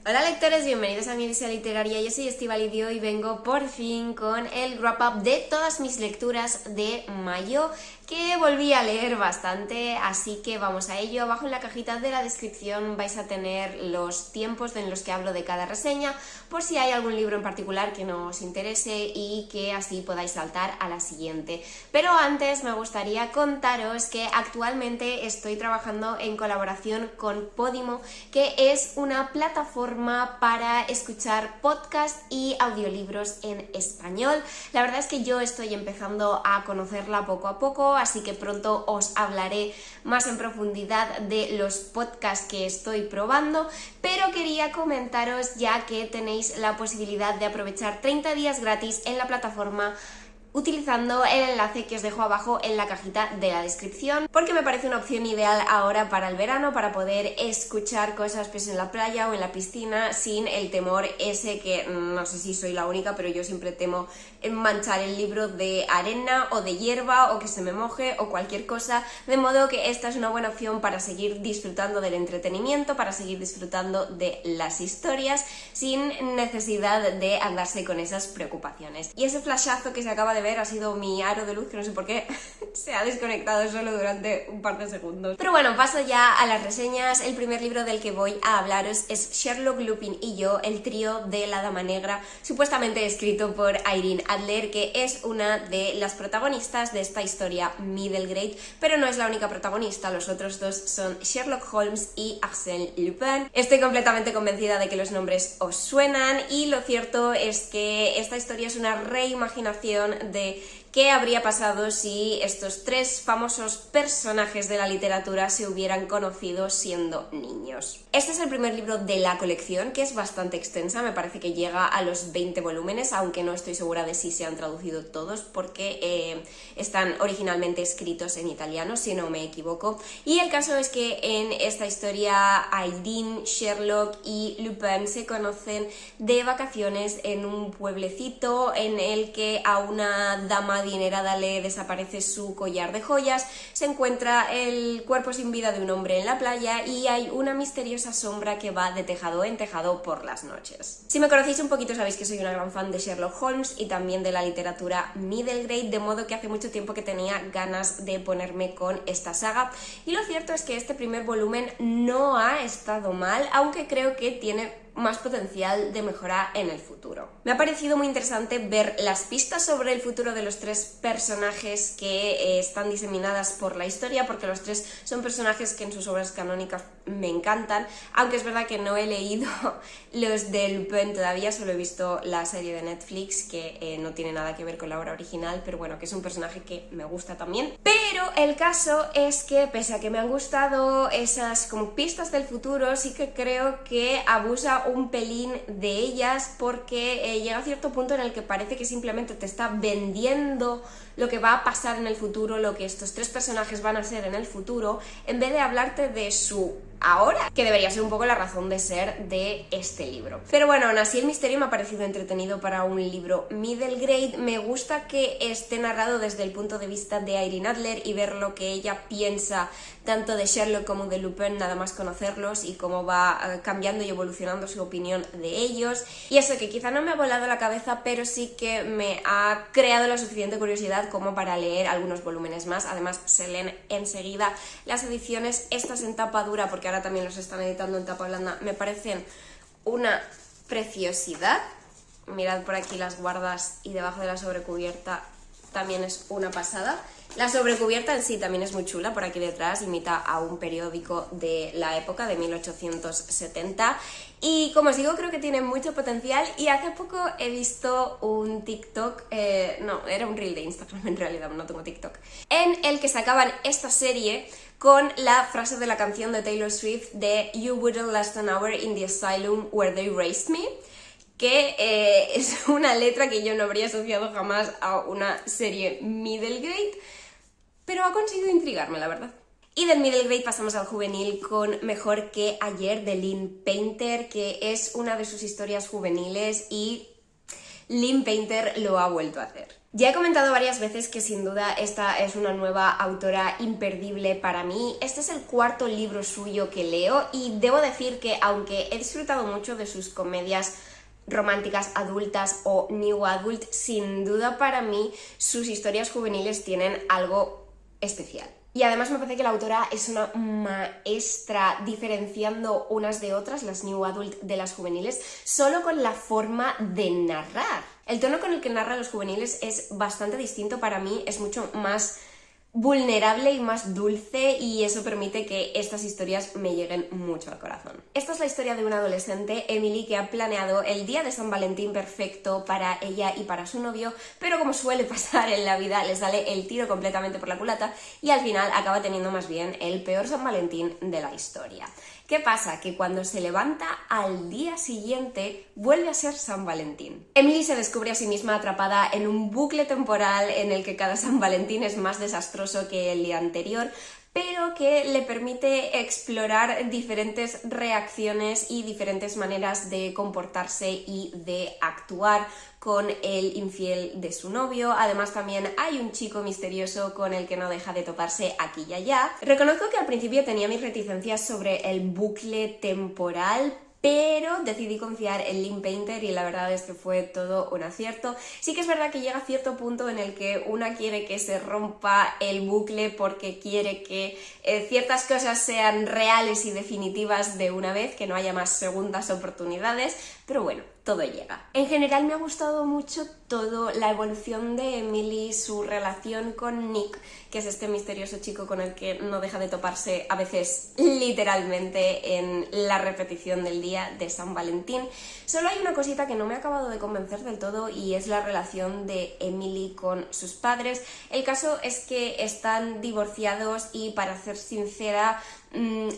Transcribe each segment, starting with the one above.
Hola lectores, bienvenidos a mi Odisea Literaria. Yo soy Estíbaliz y hoy vengo por fin con el wrap-up de todas mis lecturas de mayo, que volví a leer bastante, así que vamos a ello. Abajo en la cajita de la descripción vais a tener los tiempos en los que hablo de cada reseña, por si hay algún libro en particular que no os interese y que así podáis saltar a la siguiente. Pero antes me gustaría contaros que actualmente estoy trabajando en colaboración con Podimo, que es una plataforma para escuchar podcasts y audiolibros en español. La verdad es que yo estoy empezando a conocerla poco a poco, así que pronto os hablaré más en profundidad de los podcasts que estoy probando, pero quería comentaros ya que tenéis la posibilidad de aprovechar 30 días gratis en la plataforma utilizando el enlace que os dejo abajo en la cajita de la descripción, porque me parece una opción ideal ahora para el verano, para poder escuchar cosas pues en la playa o en la piscina sin el temor ese que no sé si soy la única, pero yo siempre temo manchar el libro de arena o de hierba o que se me moje o cualquier cosa, de modo que esta es una buena opción para seguir disfrutando del entretenimiento, para seguir disfrutando de las historias sin necesidad de andarse con esas preocupaciones. Y ese flashazo que se acaba de ver ha sido mi aro de luz, que no sé por qué se ha desconectado solo durante un par de segundos. Pero bueno, paso ya a las reseñas. El primer libro del que voy a hablaros es Sherlock, Lupin y yo, el trío de la Dama Negra, supuestamente escrito por Irene Adler, que es una de las protagonistas de esta historia middle grade, pero no es la única protagonista. Los otros dos son Sherlock Holmes y Arsène Lupin. Estoy completamente convencida de que los nombres os suenan, y lo cierto es que esta historia es una reimaginación de qué habría pasado si estos tres famosos personajes de la literatura se hubieran conocido siendo niños. Este es el primer libro de la colección, que es bastante extensa, me parece que llega a los 20 volúmenes, aunque no estoy segura de si se han traducido todos, porque están originalmente escritos en italiano, si no me equivoco. Y el caso es que en esta historia Irene, Sherlock y Lupin se conocen de vacaciones en un pueblecito en el que a una dama adinerada le desaparece su collar de joyas, se encuentra el cuerpo sin vida de un hombre en la playa y hay una misteriosa sombra que va de tejado en tejado por las noches. Si me conocéis un poquito sabéis que soy una gran fan de Sherlock Holmes y también de la literatura middle grade, de modo que hace mucho tiempo que tenía ganas de ponerme con esta saga, y lo cierto es que este primer volumen no ha estado mal, aunque creo que tiene más potencial de mejora en el futuro. Me ha parecido muy interesante ver las pistas sobre el futuro de los tres personajes que están diseminadas por la historia, porque los tres son personajes que en sus obras canónicas me encantan, aunque es verdad que no he leído los de Lupin todavía, solo he visto la serie de Netflix que no tiene nada que ver con la obra original, pero bueno, que es un personaje que me gusta también. Pero el caso es que pese a que me han gustado esas como pistas del futuro, sí que creo que abusa un pelín de ellas, porque llega a cierto punto en el que parece que simplemente te está vendiendo lo que va a pasar en el futuro, lo que estos tres personajes van a ser en el futuro, en vez de hablarte de su ahora, que debería ser un poco la razón de ser de este libro. Pero bueno, aún así el misterio me ha parecido entretenido para un libro middle grade. Me gusta que esté narrado desde el punto de vista de Irene Adler y ver lo que ella piensa tanto de Sherlock como de Lupin, nada más conocerlos, y cómo va cambiando y evolucionando su opinión de ellos. Y eso que quizá no me ha volado la cabeza, pero sí que me ha creado la suficiente curiosidad como para leer algunos volúmenes más. Además se leen enseguida. Las ediciones estas en tapa dura, porque ahora también los están editando en tapa blanda, me parecen una preciosidad. Mirad por aquí las guardas, y debajo de la sobrecubierta también es una pasada. La sobrecubierta en sí también es muy chula, por aquí detrás imita a un periódico de la época de 1870, y como os digo creo que tiene mucho potencial. Y hace poco he visto un TikTok, no, era un reel de Instagram en realidad, no tengo TikTok, en el que sacaban esta serie con la frase de la canción de Taylor Swift de "You wouldn't last an hour in the asylum where they raised me", que es una letra que yo no habría asociado jamás a una serie middle grade, pero ha conseguido intrigarme, la verdad. Y del middle grade pasamos al juvenil con Mejor que ayer, de Lynn Painter, que es una de sus historias juveniles, y Lynn Painter lo ha vuelto a hacer. Ya he comentado varias veces que sin duda esta es una nueva autora imperdible para mí. Este es el cuarto libro suyo que leo y debo decir que aunque he disfrutado mucho de sus comedias románticas adultas o new adult, sin duda para mí sus historias juveniles tienen algo especial. Y además me parece que la autora es una maestra diferenciando unas de otras, las new adult de las juveniles, solo con la forma de narrar. El tono con el que narra los juveniles es bastante distinto para mí, es mucho más vulnerable y más dulce, y eso permite que estas historias me lleguen mucho al corazón. Esta es la historia de una adolescente, Emily, que ha planeado el día de San Valentín perfecto para ella y para su novio, pero como suele pasar en la vida, le sale el tiro completamente por la culata y al final acaba teniendo más bien el peor San Valentín de la historia. ¿Qué pasa? Que cuando se levanta al día siguiente vuelve a ser San Valentín. Emily se descubre a sí misma atrapada en un bucle temporal en el que cada San Valentín es más desastroso que el día anterior, pero que le permite explorar diferentes reacciones y diferentes maneras de comportarse y de actuar con el infiel de su novio. Además también hay un chico misterioso con el que no deja de toparse aquí y allá. Reconozco que al principio tenía mis reticencias sobre el bucle temporal, pero decidí confiar en Lynn Painter y la verdad es que fue todo un acierto. Sí que es verdad que llega a cierto punto en el que una quiere que se rompa el bucle porque quiere que ciertas cosas sean reales y definitivas de una vez, que no haya más segundas oportunidades, pero bueno, todo llega. En general me ha gustado mucho todo, la evolución de Emily, su relación con Nick, que es este misterioso chico con el que no deja de toparse a veces literalmente en la repetición del día de San Valentín. Solo hay una cosita que no me ha acabado de convencer del todo y es la relación de Emily con sus padres. El caso es que están divorciados y, para ser sincera,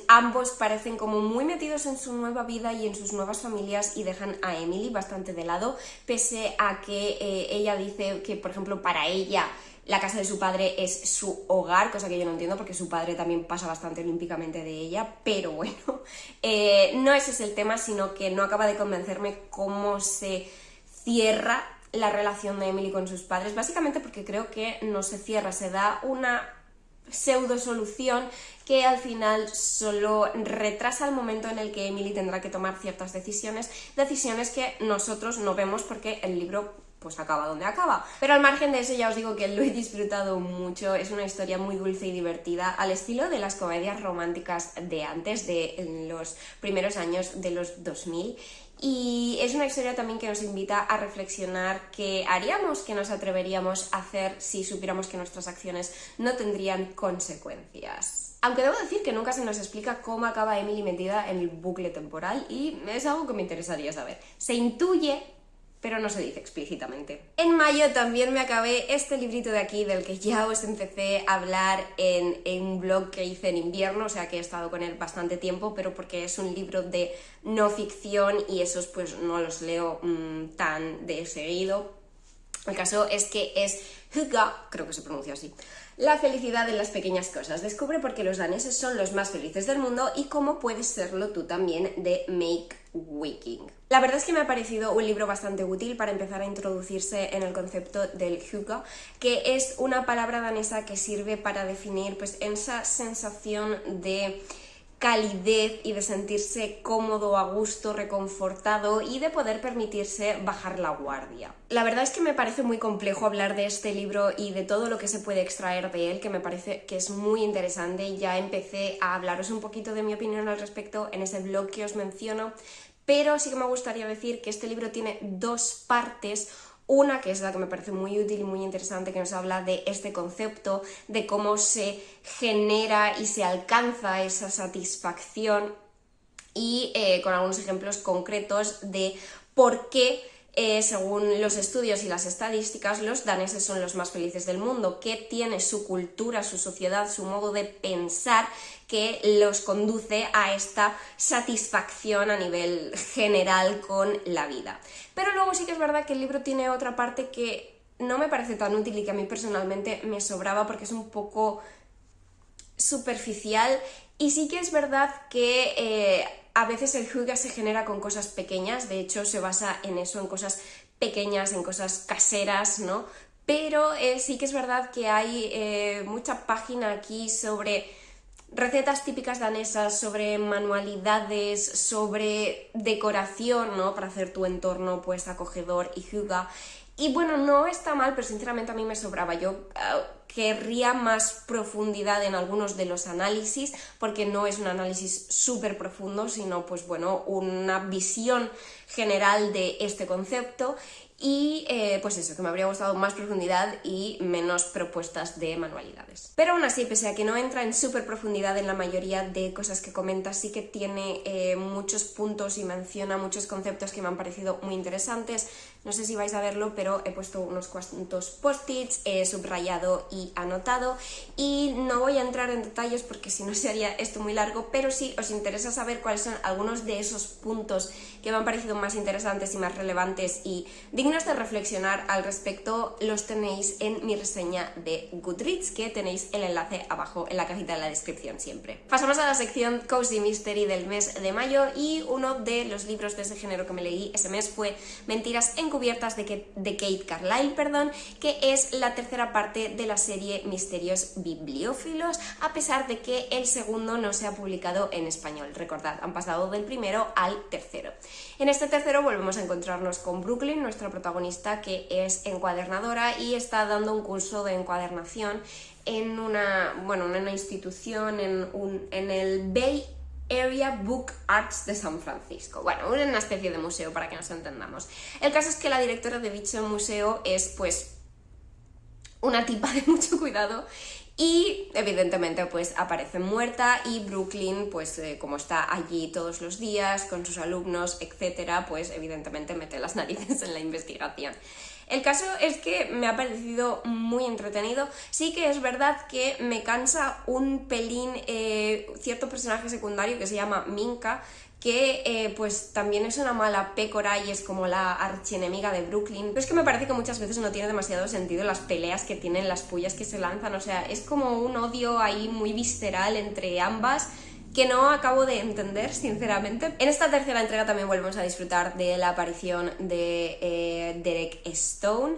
ambos parecen como muy metidos en su nueva vida y en sus nuevas familias y dejan a Emily bastante de lado, pese a que ella dice que, por ejemplo, para ella la casa de su padre es su hogar, cosa que yo no entiendo porque su padre también pasa bastante olímpicamente de ella, pero bueno, no ese es el tema, sino que no acaba de convencerme cómo se cierra la relación de Emily con sus padres, básicamente porque creo que no se cierra, se da una pseudo solución que al final solo retrasa el momento en el que Emily tendrá que tomar ciertas decisiones que nosotros no vemos porque el libro pues acaba donde acaba. Pero al margen de eso ya os digo que lo he disfrutado mucho, es una historia muy dulce y divertida, al estilo de las comedias románticas de antes, de los primeros años de los 2000, y es una historia también que nos invita a reflexionar qué haríamos, qué nos atreveríamos a hacer si supiéramos que nuestras acciones no tendrían consecuencias. Aunque debo decir que nunca se nos explica cómo acaba Emily metida en el bucle temporal y es algo que me interesaría saber. Se intuye, pero no se dice explícitamente. En mayo también me acabé este librito de aquí, del que ya os empecé a hablar en un blog que hice en invierno, o sea que he estado con él bastante tiempo, pero porque es un libro de no ficción y esos pues no los leo tan de seguido. El caso es que es Hygge, creo que se pronuncia así. La felicidad en las pequeñas cosas. Descubre por qué los daneses son los más felices del mundo y cómo puedes serlo tú también, de Make Wiking. La verdad es que me ha parecido un libro bastante útil para empezar a introducirse en el concepto del hygge, que es una palabra danesa que sirve para definir pues esa sensación de calidez y de sentirse cómodo, a gusto, reconfortado y de poder permitirse bajar la guardia. La verdad es que me parece muy complejo hablar de este libro y de todo lo que se puede extraer de él, que me parece que es muy interesante. Ya empecé a hablaros un poquito de mi opinión al respecto en ese blog que os menciono, pero sí que me gustaría decir que este libro tiene dos partes. Una que es la que me parece muy útil y muy interesante, que nos habla de este concepto, de cómo se genera y se alcanza esa satisfacción y con algunos ejemplos concretos de por qué, según los estudios y las estadísticas, los daneses son los más felices del mundo, qué tiene su cultura, su sociedad, su modo de pensar que los conduce a esta satisfacción a nivel general con la vida. Pero luego sí que es verdad que el libro tiene otra parte que no me parece tan útil y que a mí personalmente me sobraba porque es un poco superficial, y sí que es verdad que a veces el Hyuga se genera con cosas pequeñas, de hecho se basa en eso, en cosas pequeñas, en cosas caseras, ¿no? Pero sí que es verdad que hay mucha página aquí sobre recetas típicas danesas, sobre manualidades, sobre decoración, ¿no? Para hacer tu entorno pues acogedor y Hyuga. Y bueno, no está mal, pero sinceramente a mí me sobraba. Yo querría más profundidad en algunos de los análisis, porque no es un análisis súper profundo, sino pues bueno, una visión general de este concepto. Y pues eso, que me habría gustado más profundidad y menos propuestas de manualidades. Pero aún así, pese a que no entra en súper profundidad en la mayoría de cosas que comenta, sí que tiene muchos puntos y menciona muchos conceptos que me han parecido muy interesantes. No sé si vais a verlo, pero he puesto unos cuantos post-its, he subrayado y anotado, y no voy a entrar en detalles porque si no se haría esto muy largo, pero si os interesa saber cuáles son algunos de esos puntos que me han parecido más interesantes y más relevantes y dignos de reflexionar al respecto, los tenéis en mi reseña de Goodreads, que tenéis el enlace abajo en la cajita de la descripción siempre. Pasamos a la sección Cozy Mystery del mes de mayo, y uno de los libros de ese género que me leí ese mes fue Mentiras encubiertas de Kate Carlyle, que es la tercera parte de la serie Misterios Bibliófilos, a pesar de que el segundo no se ha publicado en español. Recordad, han pasado del primero al tercero. En este tercero volvemos a encontrarnos con Brooklyn, nuestra protagonista, que es encuadernadora y está dando un curso de encuadernación en una institución, en el Bay Area Book Arts de San Francisco. Bueno, una especie de museo, para que nos entendamos. El caso es que la directora de dicho museo es pues una tipa de mucho cuidado y evidentemente pues aparece muerta, y Brooklyn pues como está allí todos los días con sus alumnos, etcétera, pues evidentemente mete las narices en la investigación. El caso es que me ha parecido muy entretenido. Sí que es verdad que me cansa un pelín cierto personaje secundario que se llama Minka, que pues también es una mala pécora y es como la archienemiga de Brooklyn, pero es que me parece que muchas veces no tiene demasiado sentido las peleas que tienen, las pullas que se lanzan, o sea, es como un odio ahí muy visceral entre ambas que no acabo de entender, sinceramente. En esta tercera entrega también volvemos a disfrutar de la aparición de Derek Stone,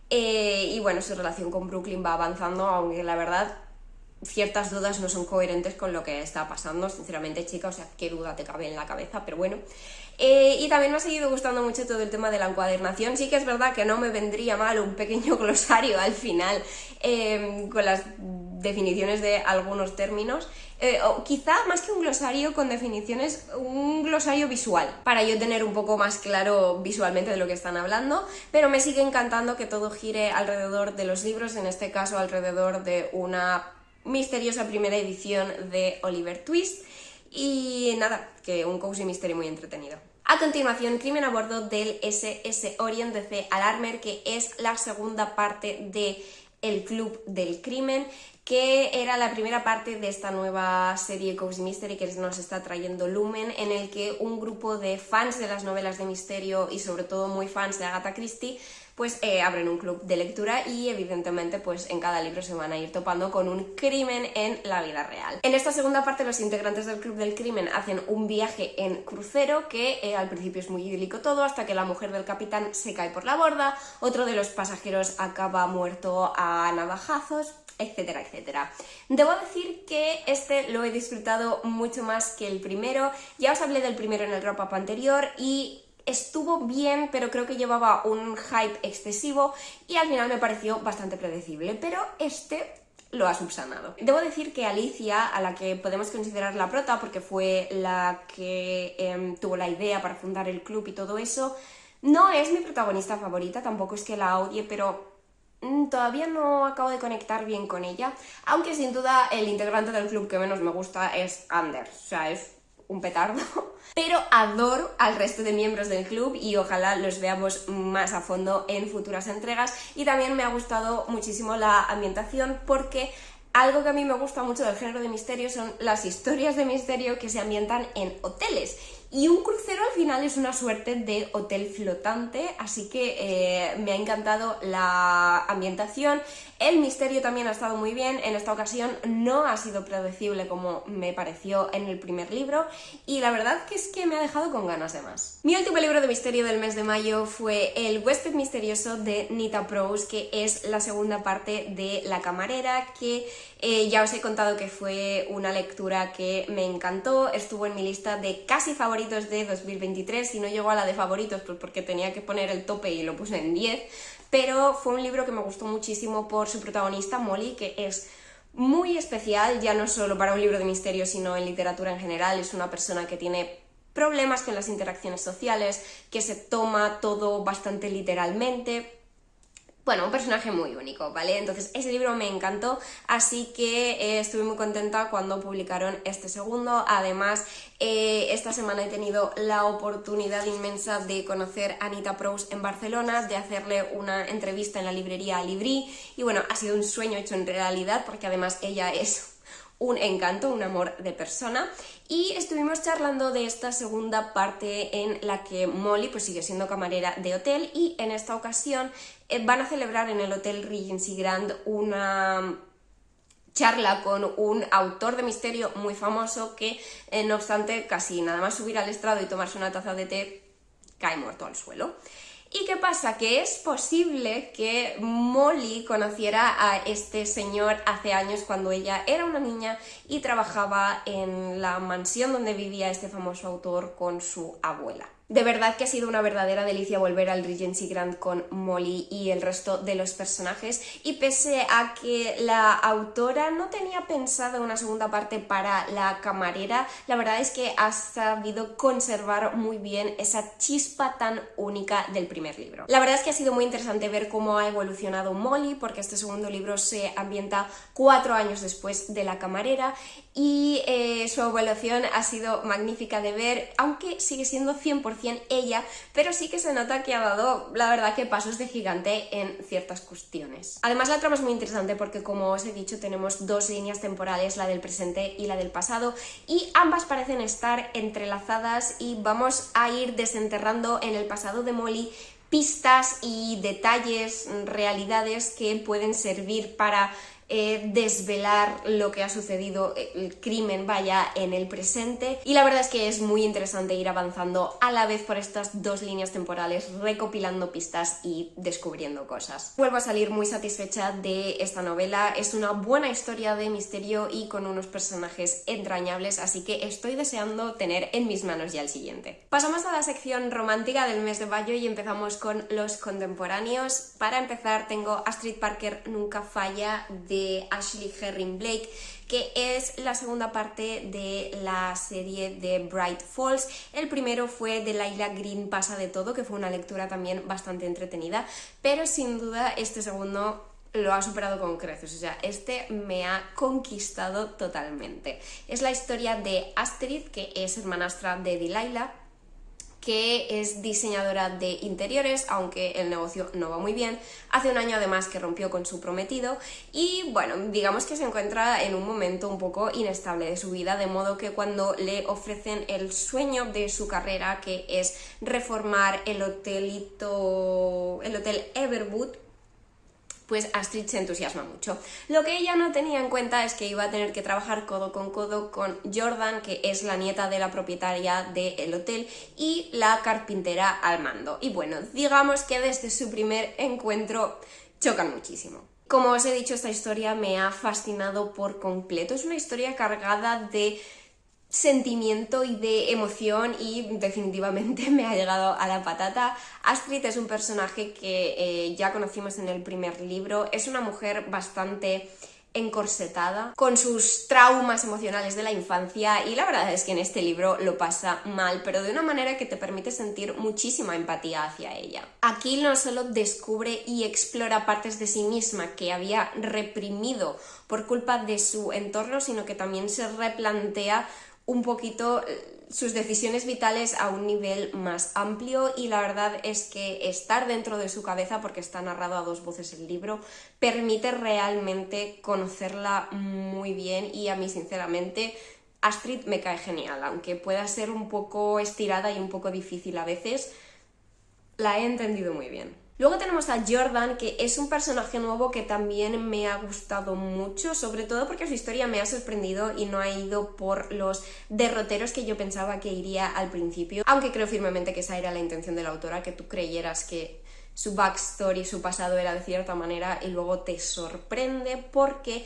y bueno, su relación con Brooklyn va avanzando, aunque la verdad ciertas dudas no son coherentes con lo que está pasando, sinceramente, chica, o sea, qué duda te cabe en la cabeza, pero bueno. Y también me ha seguido gustando mucho todo el tema de la encuadernación. Sí que es verdad que no me vendría mal un pequeño glosario al final con las definiciones de algunos términos, o quizá más que un glosario con definiciones, un glosario visual, para yo tener un poco más claro visualmente de lo que están hablando, pero me sigue encantando que todo gire alrededor de los libros, en este caso alrededor de una misteriosa primera edición de Oliver Twist, y nada, que un cozy mystery muy entretenido. A continuación, Crimen a bordo del SS Orient de C. Alarmer, que es la segunda parte de El Club del Crimen, que era la primera parte de esta nueva serie Cozy Mystery que nos está trayendo Lumen, en el que un grupo de fans de las novelas de misterio y sobre todo muy fans de Agatha Christie pues abren un club de lectura, y evidentemente pues en cada libro se van a ir topando con un crimen en la vida real. En esta segunda parte los integrantes del Club del Crimen hacen un viaje en crucero que al principio es muy idílico todo, hasta que la mujer del capitán se cae por la borda, otro de los pasajeros acaba muerto a navajazos, etcétera, etcétera. Debo decir que este lo he disfrutado mucho más que el primero. Ya os hablé del primero en el wrap-up anterior y estuvo bien, pero creo que llevaba un hype excesivo y al final me pareció bastante predecible, pero este lo ha subsanado. Debo decir que Alicia, a la que podemos considerar la prota porque fue la que tuvo la idea para fundar el club y todo eso, no es mi protagonista favorita, tampoco es que la odie, pero todavía no acabo de conectar bien con ella, aunque sin duda el integrante del club que menos me gusta es Anders, o sea, es un petardo, pero adoro al resto de miembros del club y ojalá los veamos más a fondo en futuras entregas. Y también me ha gustado muchísimo la ambientación, porque algo que a mí me gusta mucho del género de misterio son las historias de misterio que se ambientan en hoteles. y un crucero al final es una suerte de hotel flotante, así que me ha encantado la ambientación. El misterio también ha estado muy bien, en esta ocasión no ha sido predecible como me pareció en el primer libro y la verdad que es que me ha dejado con ganas de más. Mi último libro de misterio del mes de mayo fue El huésped misterioso de Nita Prose, que es la segunda parte de La camarera, que ya os he contado que fue una lectura que me encantó, estuvo en mi lista de casi favoritos de 2023 y no llegó a la de favoritos pues porque tenía que poner el tope y lo puse en 10, pero fue un libro que me gustó muchísimo por su protagonista Molly, que es muy especial, ya no solo para un libro de misterio, sino en literatura en general. Es una persona que tiene problemas con las interacciones sociales, que se toma todo bastante literalmente. Bueno, un personaje muy único, ¿vale? Entonces ese libro me encantó, así que estuve muy contenta cuando publicaron este segundo. Además, esta semana he tenido la oportunidad inmensa de conocer a Nita Prose en Barcelona, de hacerle una entrevista en la librería Librí, y bueno, ha sido un sueño hecho en realidad, porque además ella es un encanto, un amor de persona, y estuvimos charlando de esta segunda parte en la que Molly pues sigue siendo camarera de hotel, y en esta ocasión van a celebrar en el Hotel Regency Grand una charla con un autor de misterio muy famoso que, no obstante, casi nada más subir al estrado y tomarse una taza de té, cae muerto al suelo. ¿Y qué pasa? Que es posible que Molly conociera a este señor hace años cuando ella era una niña y trabajaba en la mansión donde vivía este famoso autor con su abuela. De verdad que ha sido una verdadera delicia volver al Regency Grand con Molly y el resto de los personajes, y pese a que la autora no tenía pensado una segunda parte para la camarera, la verdad es que ha sabido conservar muy bien esa chispa tan única del primer libro. La verdad es que ha sido muy interesante ver cómo ha evolucionado Molly, porque este segundo libro se ambienta 4 años después de la camarera, y su evolución ha sido magnífica de ver, aunque sigue siendo 100% ella, pero sí que se nota que ha dado, la verdad, que pasos de gigante en ciertas cuestiones. Además, la trama es muy interesante porque, como os he dicho, tenemos 2 líneas temporales, la del presente y la del pasado, y ambas parecen estar entrelazadas, y vamos a ir desenterrando en el pasado de Molly pistas y detalles, realidades que pueden servir para desvelar lo que ha sucedido, el crimen, vaya, en el presente, y la verdad es que es muy interesante ir avanzando a la vez por estas 2 líneas temporales, recopilando pistas y descubriendo cosas. Vuelvo a salir muy satisfecha de esta novela, es una buena historia de misterio y con unos personajes entrañables, así que estoy deseando tener en mis manos ya el siguiente. Pasamos a la sección romántica del mes de mayo y empezamos con los contemporáneos. Para empezar, tengo Astrid Parker Nunca falla, de Ashley Herring Blake, que es la segunda parte de la serie de Bright Falls. El primero fue de Layla Green Pasa de todo, que fue una lectura también bastante entretenida, pero sin duda este segundo lo ha superado con creces, o sea, este me ha conquistado totalmente. Es la historia de Astrid, que es hermanastra de Delilah, que es diseñadora de interiores, aunque el negocio no va muy bien. Hace un año además que rompió con su prometido y bueno, digamos que se encuentra en un momento un poco inestable de su vida, de modo que cuando le ofrecen el sueño de su carrera, que es reformar el Hotel Everwood, pues Astrid se entusiasma mucho. Lo que ella no tenía en cuenta es que iba a tener que trabajar codo con Jordan, que es la nieta de la propietaria del hotel, y la carpintera al mando. Y bueno, digamos que desde su primer encuentro chocan muchísimo. Como os he dicho, esta historia me ha fascinado por completo. Es una historia cargada de sentimiento y de emoción y definitivamente me ha llegado a la patata. Astrid es un personaje que ya conocimos en el primer libro, es una mujer bastante encorsetada, con sus traumas emocionales de la infancia, y la verdad es que en este libro lo pasa mal, pero de una manera que te permite sentir muchísima empatía hacia ella. Aquí no solo descubre y explora partes de sí misma que había reprimido por culpa de su entorno, sino que también se replantea un poquito sus decisiones vitales a un nivel más amplio, y la verdad es que estar dentro de su cabeza, porque está narrado a 2 voces el libro, permite realmente conocerla muy bien, y a mí sinceramente Astrid me cae genial, aunque pueda ser un poco estirada y un poco difícil a veces, la he entendido muy bien. Luego tenemos a Jordan, que es un personaje nuevo que también me ha gustado mucho, sobre todo porque su historia me ha sorprendido y no ha ido por los derroteros que yo pensaba que iría al principio, aunque creo firmemente que esa era la intención de la autora, que tú creyeras que su backstory, su pasado era de cierta manera y luego te sorprende porque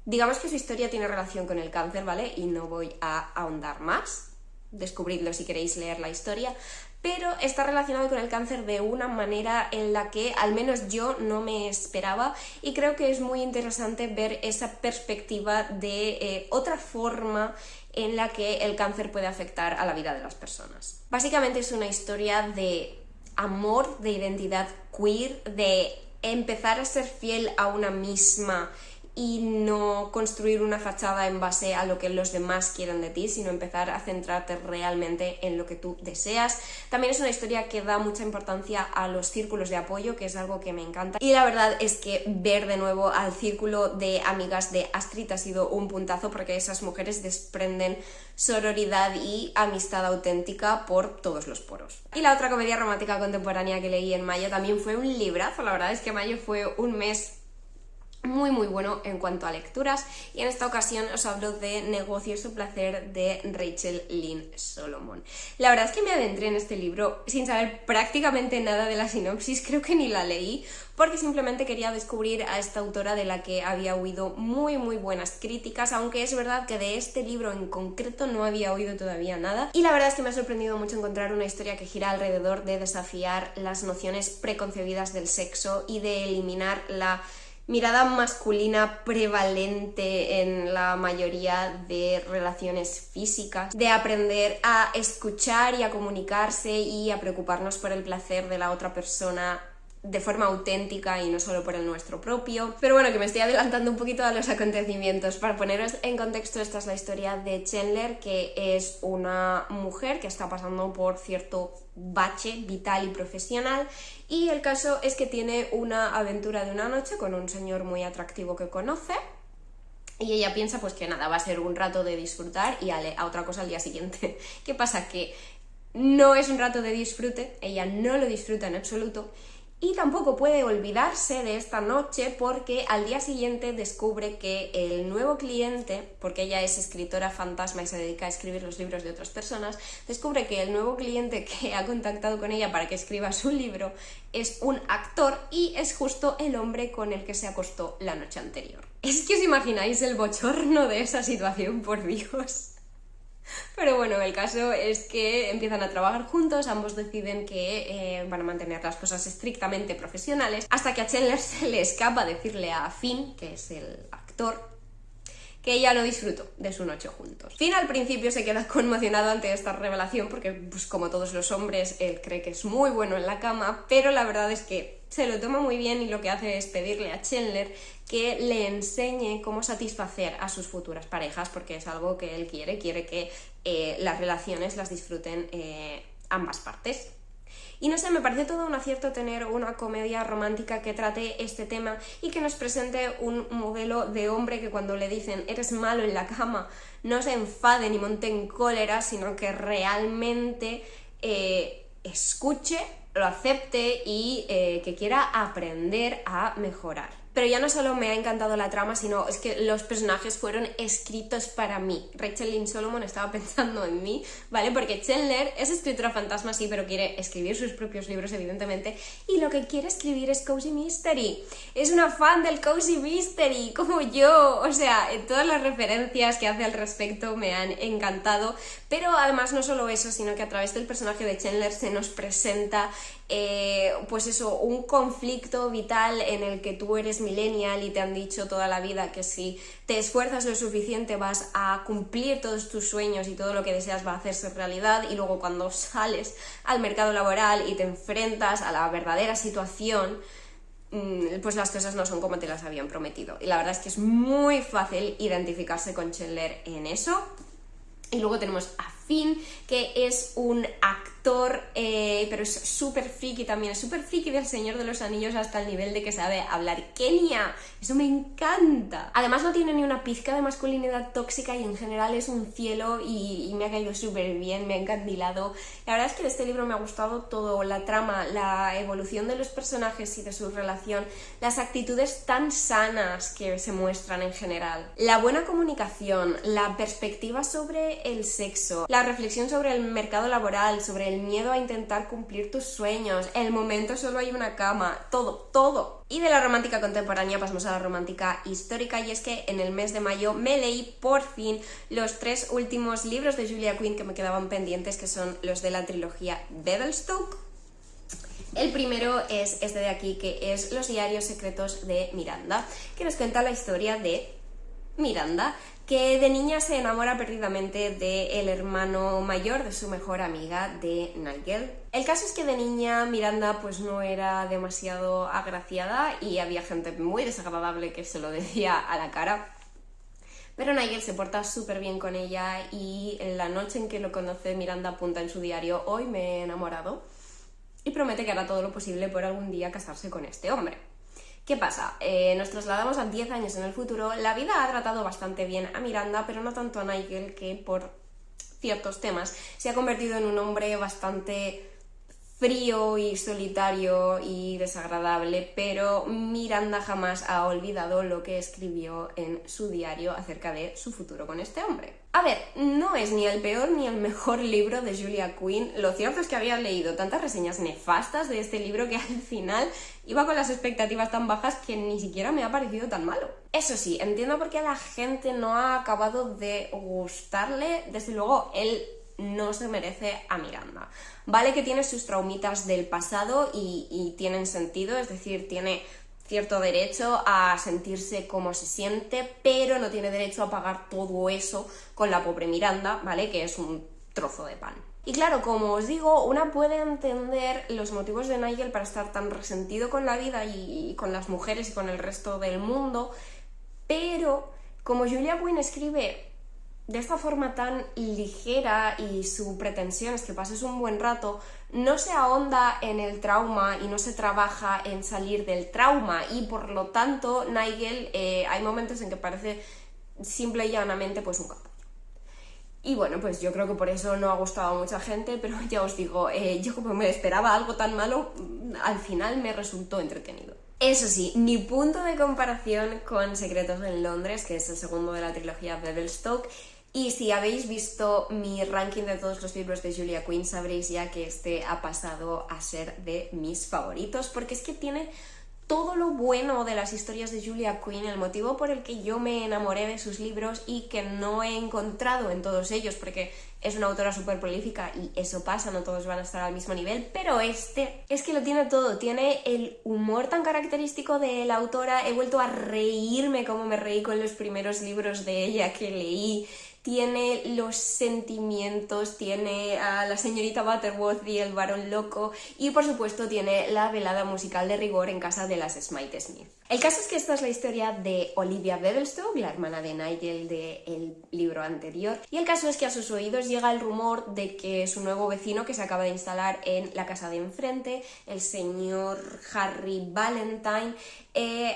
digamos que su historia tiene relación con el cáncer, ¿vale? Y no voy a ahondar más, descubridlo si queréis leer la historia, pero está relacionado con el cáncer de una manera en la que al menos yo no me esperaba y creo que es muy interesante ver esa perspectiva de otra forma en la que el cáncer puede afectar a la vida de las personas. Básicamente es una historia de amor, de identidad queer, de empezar a ser fiel a una misma y no construir una fachada en base a lo que los demás quieran de ti, sino empezar a centrarte realmente en lo que tú deseas. También es una historia que da mucha importancia a los círculos de apoyo, que es algo que me encanta. Y la verdad es que ver de nuevo al círculo de amigas de Astrid ha sido un puntazo, porque esas mujeres desprenden sororidad y amistad auténtica por todos los poros. Y la otra comedia romántica contemporánea que leí en mayo también fue un librazo. La verdad es que mayo fue un mes muy bueno en cuanto a lecturas, y en esta ocasión os hablo de Negocios o placer de Rachel Lynn Solomon. La verdad es que me adentré en este libro sin saber prácticamente nada de la sinopsis, creo que ni la leí, porque simplemente quería descubrir a esta autora de la que había oído muy buenas críticas, aunque es verdad que de este libro en concreto no había oído todavía nada, y la verdad es que me ha sorprendido mucho encontrar una historia que gira alrededor de desafiar las nociones preconcebidas del sexo y de eliminar la mirada masculina prevalente en la mayoría de relaciones físicas, de aprender a escuchar y a comunicarse y a preocuparnos por el placer de la otra persona de forma auténtica y no solo por el nuestro propio. Pero bueno, que me estoy adelantando un poquito a los acontecimientos. Para poneros en contexto, esta es la historia de Chandler, que es una mujer que está pasando por cierto bache vital y profesional, y el caso es que tiene una aventura de una noche con un señor muy atractivo que conoce, y ella piensa pues que nada, va a ser un rato de disfrutar y a otra cosa al día siguiente. ¿Qué pasa? Que no es un rato de disfrute, ella no lo disfruta en absoluto, y tampoco puede olvidarse de esta noche porque al día siguiente descubre que el nuevo cliente, porque ella es escritora fantasma y se dedica a escribir los libros de otras personas, descubre que el nuevo cliente que ha contactado con ella para que escriba su libro es un actor y es justo el hombre con el que se acostó la noche anterior. Es que os imagináis el bochorno de esa situación, por Dios. Pero bueno, el caso es que empiezan a trabajar juntos, ambos deciden que van a mantener las cosas estrictamente profesionales, hasta que a Chandler se le escapa decirle a Finn, que es el actor, que ella no disfrutó de su noche juntos. Finn al principio se queda conmocionado ante esta revelación porque, pues como todos los hombres, él cree que es muy bueno en la cama, pero la verdad es que se lo toma muy bien y lo que hace es pedirle a Chandler que le enseñe cómo satisfacer a sus futuras parejas, porque es algo que él quiere que las relaciones las disfruten ambas partes. Y no sé, me parece todo un acierto tener una comedia romántica que trate este tema y que nos presente un modelo de hombre que cuando le dicen eres malo en la cama no se enfade ni monte en cólera, sino que realmente escuche, lo acepte y que quiera aprender a mejorar. Pero ya no solo me ha encantado la trama, sino es que los personajes fueron escritos para mí. Rachel Lynn Solomon estaba pensando en mí, ¿vale? Porque Chandler es escritora fantasma, sí, pero quiere escribir sus propios libros, evidentemente, y lo que quiere escribir es cozy mystery. Es una fan del cozy mystery, como yo. O sea, todas las referencias que hace al respecto me han encantado, pero además no solo eso, sino que a través del personaje de Chandler se nos presenta pues eso, un conflicto vital en el que tú eres millennial y te han dicho toda la vida que si te esfuerzas lo suficiente vas a cumplir todos tus sueños y todo lo que deseas va a hacerse realidad, y luego cuando sales al mercado laboral y te enfrentas a la verdadera situación, pues las cosas no son como te las habían prometido. Y la verdad es que es muy fácil identificarse con Chandler en eso. Y luego tenemos a Finn, que es un actor, pero es súper friki también, es súper friki del Señor de los Anillos hasta el nivel de que sabe hablar Kenia. Eso me encanta. Además no tiene ni una pizca de masculinidad tóxica y en general es un cielo y me ha caído súper bien, me ha encandilado. La verdad es que de este libro me ha gustado todo, la trama, la evolución de los personajes y de su relación, las actitudes tan sanas que se muestran en general, la buena comunicación, la perspectiva sobre el sexo, la reflexión sobre el mercado laboral, sobre el miedo a intentar cumplir tus sueños, el momento solo hay una cama, todo. Y de la romántica contemporánea pasamos a la romántica histórica, y es que en el mes de mayo me leí por fin los 3 últimos libros de Julia Quinn que me quedaban pendientes, que son los de la trilogía Bevelstoke. El primero es este de aquí, que es Los diarios secretos de Miranda, que nos cuenta la historia de Miranda, que de niña se enamora perdidamente del hermano mayor de su mejor amiga, de Nigel. El caso es que de niña Miranda pues no era demasiado agraciada y había gente muy desagradable que se lo decía a la cara. Pero Nigel se porta súper bien con ella y en la noche en que lo conoce, Miranda apunta en su diario: hoy me he enamorado, y promete que hará todo lo posible por algún día casarse con este hombre. ¿Qué pasa? Nos trasladamos a 10 años en el futuro. La vida ha tratado bastante bien a Miranda, pero no tanto a Nigel, que por ciertos temas se ha convertido en un hombre bastante frío y solitario y desagradable, pero Miranda jamás ha olvidado lo que escribió en su diario acerca de su futuro con este hombre. A ver, no es ni el peor ni el mejor libro de Julia Quinn. Lo cierto es que había leído tantas reseñas nefastas de este libro que al final iba con las expectativas tan bajas que ni siquiera me ha parecido tan malo. Eso sí, entiendo por qué a la gente no ha acabado de gustarle. Desde luego, él no se merece a Miranda. Vale que tiene sus traumitas del pasado y tienen sentido, es decir, tiene cierto derecho a sentirse como se siente, pero no tiene derecho a pagar todo eso con la pobre Miranda, ¿vale? Que es un trozo de pan. Y claro, como os digo, una puede entender los motivos de Nigel para estar tan resentido con la vida y con las mujeres y con el resto del mundo, pero como Julia Quinn escribe de esta forma tan ligera y su pretensión es que pases un buen rato, no se ahonda en el trauma y no se trabaja en salir del trauma, y por lo tanto Nigel hay momentos en que parece simple y llanamente pues un capullo. Y bueno, pues yo creo que por eso no ha gustado a mucha gente, pero ya os digo, yo como me esperaba algo tan malo, al final me resultó entretenido. Eso sí, ni punto de comparación con Secretos en Londres, que es el segundo de la trilogía Bevelstoke. Y si habéis visto mi ranking de todos los libros de Julia Quinn, sabréis ya que este ha pasado a ser de mis favoritos, porque es que tiene todo lo bueno de las historias de Julia Quinn, el motivo por el que yo me enamoré de sus libros y que no he encontrado en todos ellos, porque es una autora súper prolífica y eso pasa, no todos van a estar al mismo nivel, pero este es que lo tiene todo. Tiene el humor tan característico de la autora, he vuelto a reírme como me reí con los primeros libros de ella que leí, tiene los sentimientos, tiene a la señorita Butterworth y el varón loco, y por supuesto tiene la velada musical de rigor en casa de las Smythe Smith. El caso es que esta es la historia de Olivia Bevelstoke, la hermana de Nigel del libro anterior, y el caso es que a sus oídos llega el rumor de que su nuevo vecino que se acaba de instalar en la casa de enfrente, el señor Harry Valentine,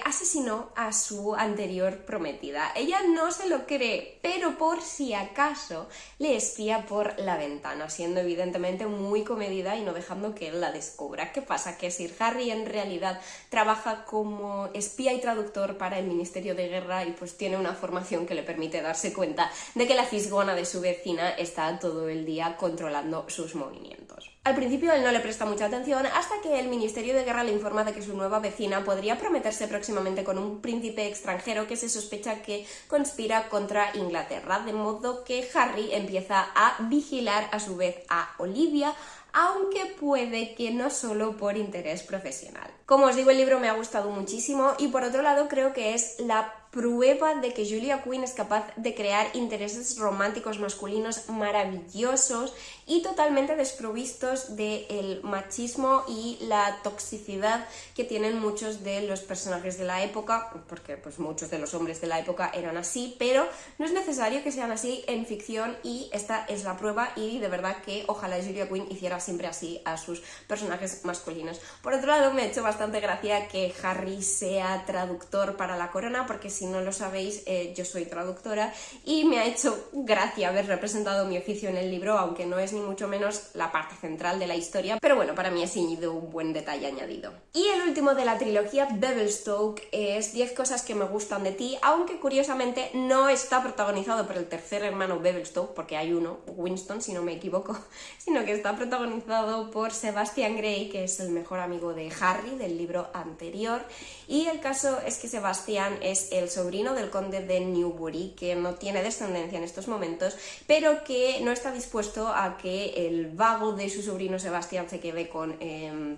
asesinó a su anterior prometida. Ella no se lo cree, pero por si acaso le espía por la ventana, siendo evidentemente muy comedida y no dejando que él la descubra. ¿Qué pasa? Que Sir Harry en realidad trabaja como espía y traductor para el Ministerio de Guerra y pues tiene una formación que le permite darse cuenta de que la fisgona de su vecina está todo el día controlando sus movimientos. Al principio él no le presta mucha atención hasta que el Ministerio de Guerra le informa de que su nueva vecina podría prometerse próximamente con un príncipe extranjero que se sospecha que conspira contra Inglaterra, de modo que Harry empieza a vigilar a su vez a Olivia, aunque puede que no solo por interés profesional. Como os digo, el libro me ha gustado muchísimo y por otro lado creo que es la prueba de que Julia Quinn es capaz de crear intereses románticos masculinos maravillosos y totalmente desprovistos del machismo y la toxicidad que tienen muchos de los personajes de la época, porque pues muchos de los hombres de la época eran así, pero no es necesario que sean así en ficción, y esta es la prueba, y de verdad que ojalá Julia Quinn hiciera siempre así a sus personajes masculinos. Por otro lado, me ha hecho bastante gracia que Harry sea traductor para la corona, porque si no lo sabéis, yo soy traductora y me ha hecho gracia haber representado mi oficio en el libro, aunque no es ni mucho menos la parte central de la historia, pero bueno, para mí ha sido un buen detalle añadido. Y el último de la trilogía, Bevelstoke, es 10 cosas que me gustan de ti, aunque curiosamente no está protagonizado por el tercer hermano Bevelstoke, porque hay uno, Winston si no me equivoco, sino que está protagonizado por Sebastian Grey, que es el mejor amigo de Harry del libro anterior. Y el caso es que Sebastian es el sobrino del conde de Newbury, que no tiene descendencia en estos momentos, pero que no está dispuesto a que el vago de su sobrino Sebastian se quede con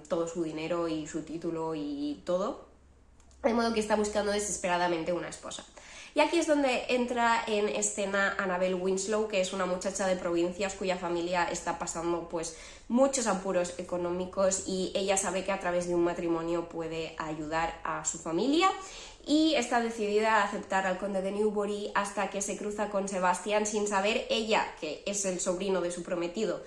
todo su dinero y su título y todo, de modo que está buscando desesperadamente una esposa. Y aquí es donde entra en escena Annabel Winslow, que es una muchacha de provincias cuya familia está pasando pues muchos apuros económicos, y ella sabe que a través de un matrimonio puede ayudar a su familia, y está decidida a aceptar al conde de Newbury hasta que se cruza con Sebastian sin saber ella que es el sobrino de su prometido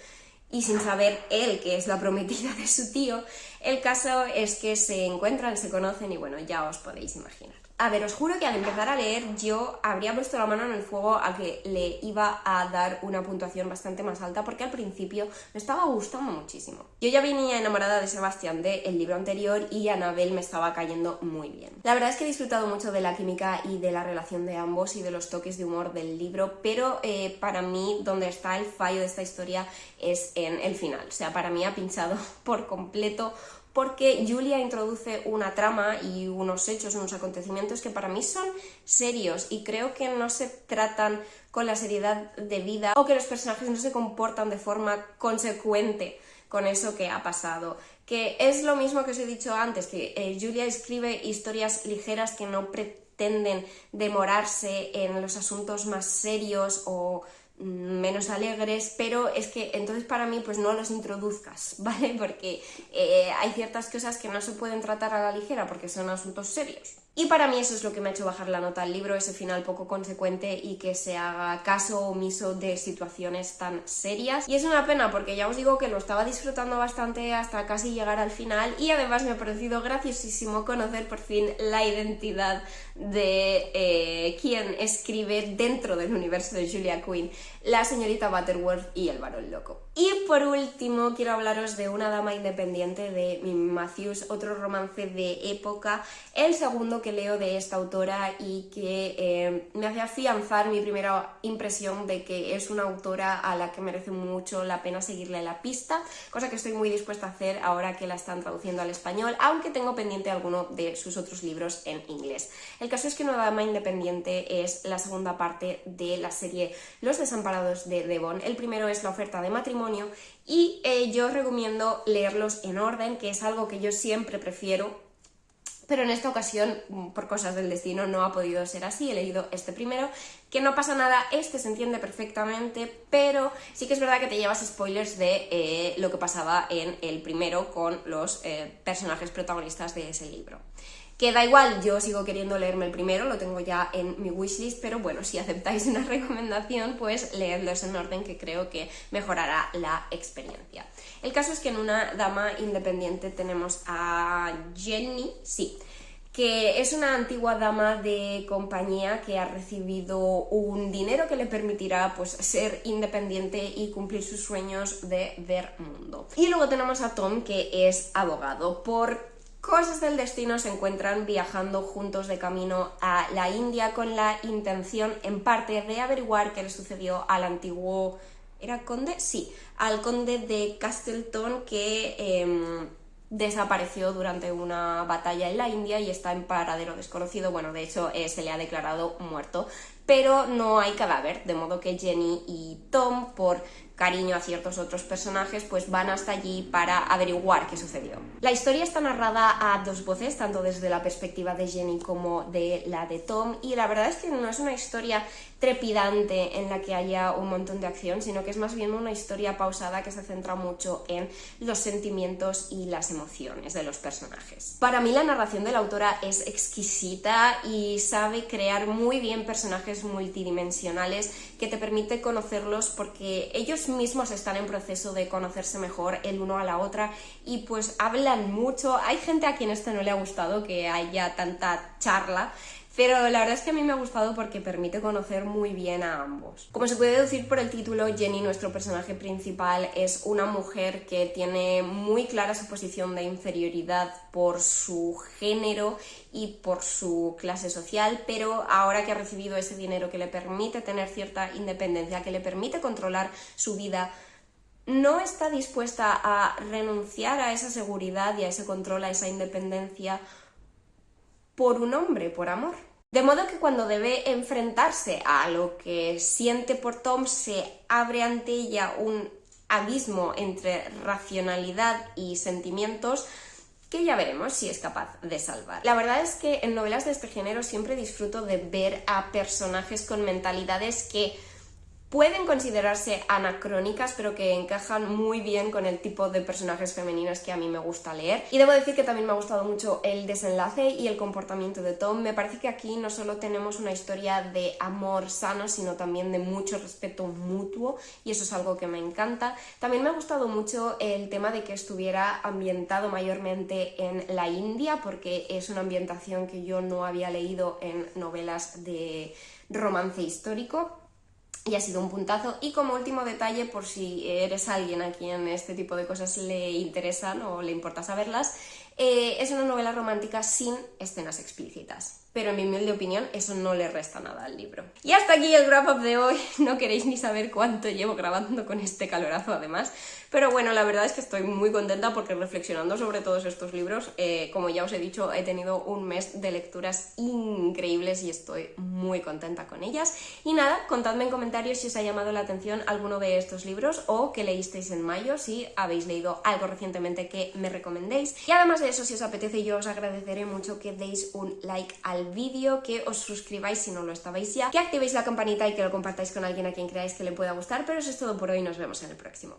y sin saber él que es la prometida de su tío. El caso es que se encuentran, se conocen y bueno, ya os podéis imaginar. A ver, os juro que al empezar a leer yo habría puesto la mano en el fuego a que le iba a dar una puntuación bastante más alta, porque al principio me estaba gustando muchísimo. Yo ya venía enamorada de Sebastian del libro anterior y Annabel me estaba cayendo muy bien. La verdad es que he disfrutado mucho de la química y de la relación de ambos y de los toques de humor del libro, pero para mí donde está el fallo de esta historia es en el final. O sea, para mí ha pinchado por completo, porque Julia introduce una trama y unos hechos, unos acontecimientos que para mí son serios y creo que no se tratan con la seriedad debida, o que los personajes no se comportan de forma consecuente con eso que ha pasado. Que es lo mismo que os he dicho antes, que Julia escribe historias ligeras que no pretenden demorarse en los asuntos más serios o menos alegres, pero es que entonces para mí pues no los introduzcas, ¿vale? Porque hay ciertas cosas que no se pueden tratar a la ligera porque son asuntos serios. Y para mí eso es lo que me ha hecho bajar la nota al libro, ese final poco consecuente y que se haga caso omiso de situaciones tan serias. Y es una pena porque ya os digo que lo estaba disfrutando bastante hasta casi llegar al final, y además me ha parecido graciosísimo conocer por fin la identidad de quien escribe dentro del universo de Julia Quinn, la señorita Butterworth y el varón loco. Y por último quiero hablaros de Una dama independiente de Mimi Matthews, otro romance de época, el segundo que leo de esta autora y que me hace afianzar mi primera impresión de que es una autora a la que merece mucho la pena seguirle la pista, cosa que estoy muy dispuesta a hacer ahora que la están traduciendo al español, aunque tengo pendiente alguno de sus otros libros en inglés. El caso es que Una dama independiente es la segunda parte de la serie Los desamparados de Devon. El primero es La oferta de matrimonio y yo os recomiendo leerlos en orden, que es algo que yo siempre prefiero, pero en esta ocasión, por cosas del destino, no ha podido ser así. He leído este primero, que no pasa nada, este se entiende perfectamente, pero sí que es verdad que te llevas spoilers de lo que pasaba en el primero con los personajes protagonistas de ese libro. Que da igual, yo sigo queriendo leerme el primero, lo tengo ya en mi wishlist, pero bueno, si aceptáis una recomendación, pues leedlos en orden, que creo que mejorará la experiencia. El caso es que en Una dama independiente tenemos a Jenny, sí, que es una antigua dama de compañía que ha recibido un dinero que le permitirá pues ser independiente y cumplir sus sueños de ver mundo. Y luego tenemos a Tom, que es abogado. Por cosas del destino se encuentran viajando juntos de camino a la India con la intención, en parte, de averiguar qué le sucedió al antiguo... ¿Era conde? Sí, al conde de Castleton, que desapareció durante una batalla en la India y está en paradero desconocido. Bueno, de hecho se le ha declarado muerto. pero no hay cadáver, de modo que Jenny y Tom, por cariño a ciertos otros personajes, pues van hasta allí para averiguar qué sucedió. La historia está narrada a dos voces, tanto desde la perspectiva de Jenny como de la de Tom, y la verdad es que no es una historia trepidante en la que haya un montón de acción, sino que es más bien una historia pausada que se centra mucho en los sentimientos y las emociones de los personajes. Para mí la narración de la autora es exquisita y sabe crear muy bien personajes multidimensionales que te permite conocerlos porque ellos mismos están en proceso de conocerse mejor el uno a la otra y pues hablan mucho. Hay gente a quien esto no le ha gustado, que haya tanta charla, pero la verdad es que a mí me ha gustado porque permite conocer muy bien a ambos. Como se puede deducir por el título, Jenny, nuestro personaje principal, es una mujer que tiene muy clara su posición de inferioridad por su género y por su clase social, pero ahora que ha recibido ese dinero que le permite tener cierta independencia, que le permite controlar su vida, no está dispuesta a renunciar a esa seguridad y a ese control, a esa independencia por un hombre, por amor. De modo que cuando debe enfrentarse a lo que siente por Tom, se abre ante ella un abismo entre racionalidad y sentimientos que ya veremos si es capaz de salvar. La verdad es que en novelas de este género siempre disfruto de ver a personajes con mentalidades que pueden considerarse anacrónicas, pero que encajan muy bien con el tipo de personajes femeninos que a mí me gusta leer. Y debo decir que también me ha gustado mucho el desenlace y el comportamiento de Tom. Me parece que aquí no solo tenemos una historia de amor sano, sino también de mucho respeto mutuo, y eso es algo que me encanta. También me ha gustado mucho el tema de que estuviera ambientado mayormente en la India, porque es una ambientación que yo no había leído en novelas de romance histórico. Y ha sido un puntazo. Y como último detalle, por si eres alguien a quien este tipo de cosas le interesan o le importa saberlas, es una novela romántica sin escenas explícitas. Pero en mi humilde opinión eso no le resta nada al libro. Y hasta aquí el wrap up de hoy. No queréis ni saber cuánto llevo grabando con este calorazo además. Pero bueno, la verdad es que estoy muy contenta porque reflexionando sobre todos estos libros, como ya os he dicho, he tenido un mes de lecturas increíbles y estoy muy contenta con ellas. Y nada, contadme en comentarios si os ha llamado la atención alguno de estos libros o que leísteis en mayo, si habéis leído algo recientemente que me recomendéis. Y además de eso, si os apetece, yo os agradeceré mucho que deis un like al vídeo, que os suscribáis si no lo estabais ya, que activéis la campanita y que lo compartáis con alguien a quien creáis que le pueda gustar. Pero eso es todo por hoy, nos vemos en el próximo.